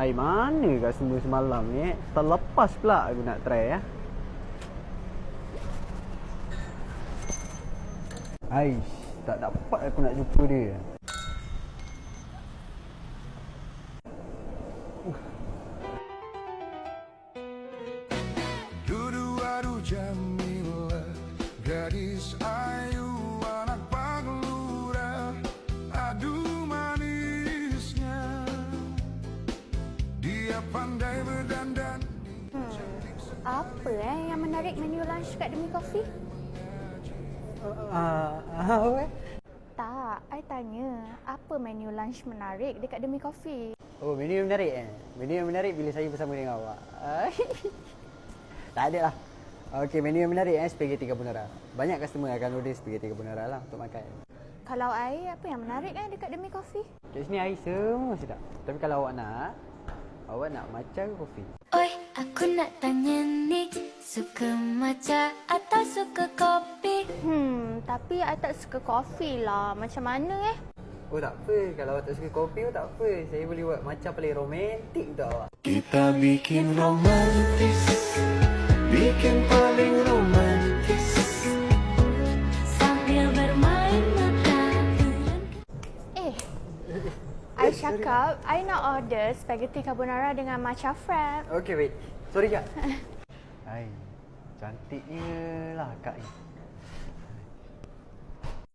Ai mana kat semua semalam ni? Terlepas pula aku nak try ya. Aish, tak dapat aku nak jumpa dia. Dudu-adu Jamila, gadis ayu anak paglura, adu manisnya, dia pandai berdandan. Apa yang menarik menu lunch kat Demi Coffee? Apa? Tak, I tanya apa menu lunch menarik dekat Demi Coffee? Oh, menu yang menarik eh? Menu yang menarik bila saya bersama dengan awak. Tak ada lah. Okey, menu yang menarik spaghetti carbonara. Banyak customer akan order spaghetti carbonara lah untuk makan. Kalau I, apa yang menarik dekat Demi Coffee? Kat sini air semua sedap. Tapi kalau awak nak matcha ke kopi? Oi, aku nak tanya ni, suka matcha atau suka kopi? Tapi I tak suka kopi lah. Macam mana Oh tak apa, kalau awak tak suka kopi pun tak apa. Saya boleh buat matcha paling romantik untuk awak. Kita bikin romantis, bikin paling romantis. Sambil bermain mata. I cakap, I nak order spaghetti carbonara dengan matcha frap. Okey, wait. Sorry Kak. Hai, cantiknya lah Kak ni.